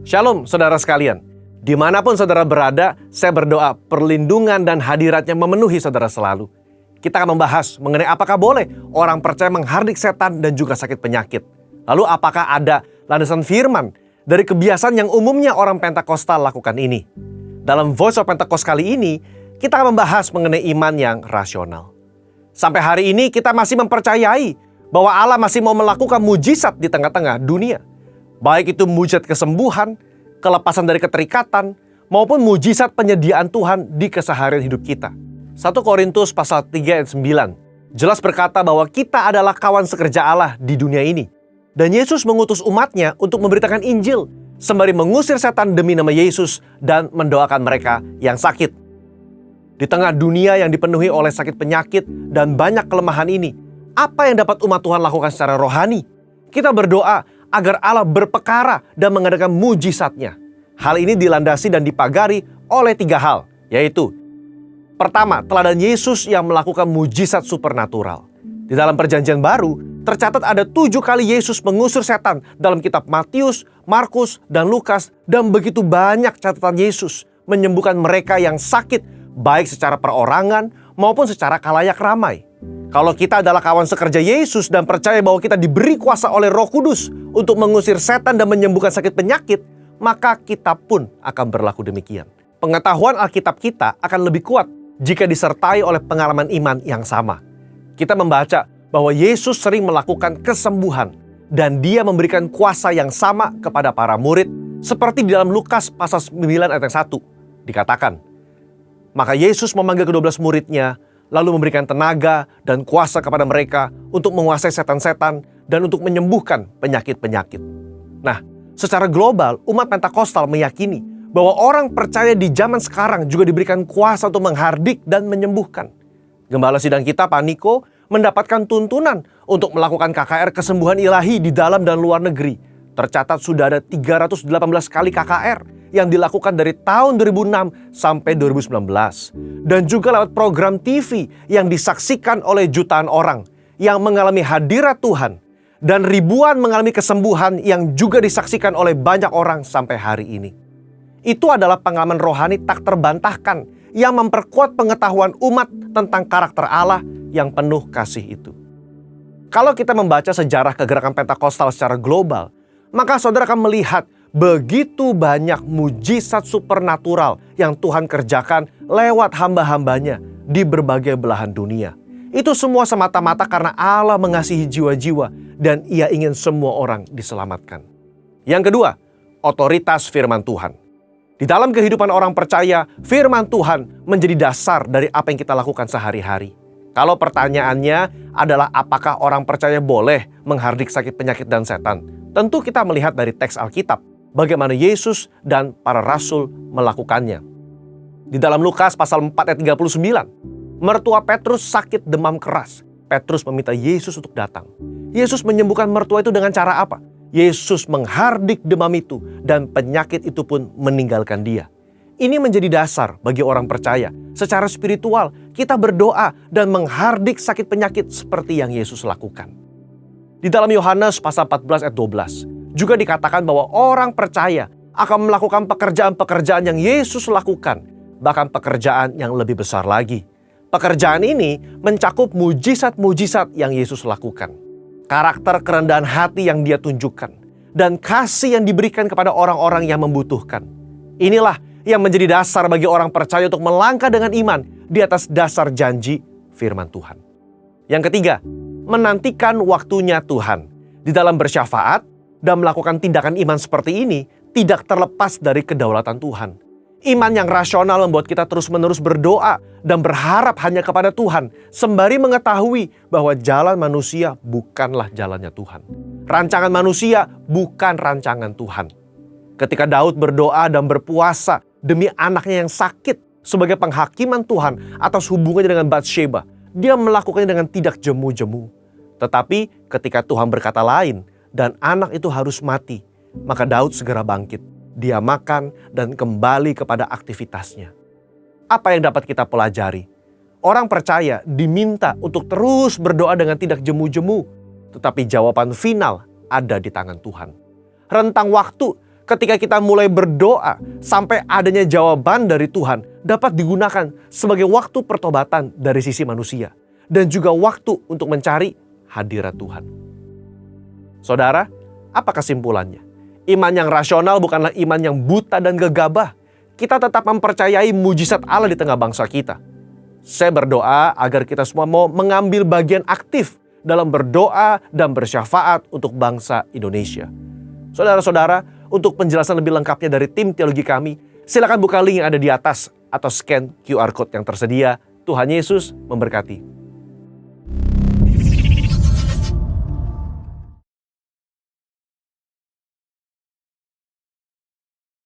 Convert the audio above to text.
Shalom saudara sekalian. Dimanapun saudara berada, saya berdoa perlindungan dan hadiratnya memenuhi saudara selalu. Kita akan membahas mengenai apakah boleh orang percaya menghardik setan dan juga sakit penyakit. Lalu apakah ada landasan firman dari kebiasaan yang umumnya orang Pentakosta lakukan ini. Dalam Voice of Pentecost kali ini, kita akan membahas mengenai iman yang rasional. Sampai hari ini kita masih mempercayai bahwa Allah masih mau melakukan mujizat di tengah-tengah dunia. Baik itu mujizat kesembuhan, kelepasan dari keterikatan, maupun mujizat penyediaan Tuhan di keseharian hidup kita. 1 Korintus pasal 3 ayat 9 jelas berkata bahwa kita adalah kawan sekerja Allah di dunia ini. Dan Yesus mengutus umatnya untuk memberitakan Injil, sembari mengusir setan demi nama Yesus dan mendoakan mereka yang sakit. Di tengah dunia yang dipenuhi oleh sakit penyakit dan banyak kelemahan ini, apa yang dapat umat Tuhan lakukan secara rohani? Kita berdoa agar Allah berpekara dan mengadakan mujizatnya. Hal ini dilandasi dan dipagari oleh 3 hal, yaitu pertama, teladan Yesus yang melakukan mujizat supernatural. Di dalam perjanjian baru, tercatat ada 7 kali Yesus mengusir setan dalam kitab Matius, Markus, dan Lukas, dan begitu banyak catatan Yesus menyembuhkan mereka yang sakit, baik secara perorangan maupun secara khalayak ramai. Kalau kita adalah kawan sekerja Yesus dan percaya bahwa kita diberi kuasa oleh Roh Kudus untuk mengusir setan dan menyembuhkan sakit penyakit, maka kita pun akan berlaku demikian. Pengetahuan Alkitab kita akan lebih kuat jika disertai oleh pengalaman iman yang sama. Kita membaca bahwa Yesus sering melakukan kesembuhan dan Dia memberikan kuasa yang sama kepada para murid, seperti di dalam Lukas pasal 9 ayat 1 dikatakan, maka Yesus memanggil ke-12 muridnya, lalu memberikan tenaga dan kuasa kepada mereka untuk menguasai setan-setan dan untuk menyembuhkan penyakit-penyakit. Nah, secara global, umat Pentakostal meyakini bahwa orang percaya di zaman sekarang juga diberikan kuasa untuk menghardik dan menyembuhkan. Gembala sidang kita, Pak Niko, mendapatkan tuntunan untuk melakukan KKR kesembuhan ilahi di dalam dan luar negeri. Tercatat sudah ada 318 kali KKR yang dilakukan dari tahun 2006 sampai 2019. Dan juga lewat program TV yang disaksikan oleh jutaan orang yang mengalami hadirat Tuhan. Dan ribuan mengalami kesembuhan yang juga disaksikan oleh banyak orang sampai hari ini. Itu adalah pengalaman rohani tak terbantahkan yang memperkuat pengetahuan umat tentang karakter Allah yang penuh kasih itu. Kalau kita membaca sejarah kegerakan Pentakostal secara global, maka saudara akan melihat begitu banyak mujizat supernatural yang Tuhan kerjakan lewat hamba-hambanya di berbagai belahan dunia. Itu semua semata-mata karena Allah mengasihi jiwa-jiwa dan Ia ingin semua orang diselamatkan. Yang kedua, otoritas firman Tuhan. Di dalam kehidupan orang percaya, firman Tuhan menjadi dasar dari apa yang kita lakukan sehari-hari. Kalau pertanyaannya adalah apakah orang percaya boleh menghardik sakit penyakit dan setan? Tentu kita melihat dari teks Alkitab bagaimana Yesus dan para rasul melakukannya. Di dalam Lukas pasal 4 ayat 39, mertua Petrus sakit demam keras. Petrus meminta Yesus untuk datang. Yesus menyembuhkan mertua itu dengan cara apa? Yesus menghardik demam itu dan penyakit itu pun meninggalkan dia. Ini menjadi dasar bagi orang percaya. Secara spiritual, kita berdoa dan menghardik sakit penyakit seperti yang Yesus lakukan. Di dalam Yohanes pasal 14 ayat 12, juga dikatakan bahwa orang percaya akan melakukan pekerjaan-pekerjaan yang Yesus lakukan, bahkan pekerjaan yang lebih besar lagi. Pekerjaan ini mencakup mujizat-mujizat yang Yesus lakukan, karakter kerendahan hati yang Dia tunjukkan, dan kasih yang diberikan kepada orang-orang yang membutuhkan. Inilah yang menjadi dasar bagi orang percaya untuk melangkah dengan iman di atas dasar janji firman Tuhan. Yang ketiga, menantikan waktunya Tuhan. Di dalam bersyafaat dan melakukan tindakan iman seperti ini tidak terlepas dari kedaulatan Tuhan. Iman yang rasional membuat kita terus-menerus berdoa dan berharap hanya kepada Tuhan, sembari mengetahui bahwa jalan manusia bukanlah jalannya Tuhan. Rancangan manusia bukan rancangan Tuhan. Ketika Daud berdoa dan berpuasa demi anaknya yang sakit sebagai penghakiman Tuhan atas hubungannya dengan Batsheba, dia melakukannya dengan tidak jemu-jemu. Tetapi ketika Tuhan berkata lain dan anak itu harus mati, maka Daud segera bangkit. Dia makan dan kembali kepada aktivitasnya. Apa yang dapat kita pelajari? Orang percaya diminta untuk terus berdoa dengan tidak jemu-jemu, tetapi jawaban final ada di tangan Tuhan. Rentang waktu ketika kita mulai berdoa sampai adanya jawaban dari Tuhan dapat digunakan sebagai waktu pertobatan dari sisi manusia dan juga waktu untuk mencari hadirat Tuhan. Saudara, apa kesimpulannya? Iman yang rasional bukanlah iman yang buta dan gegabah. Kita tetap mempercayai mujizat Allah di tengah bangsa kita. Saya berdoa agar kita semua mau mengambil bagian aktif dalam berdoa dan bersyafaat untuk bangsa Indonesia. Saudara-saudara, untuk penjelasan lebih lengkapnya dari tim teologi kami, silakan buka link yang ada di atas atau scan QR Code yang tersedia. Tuhan Yesus memberkati.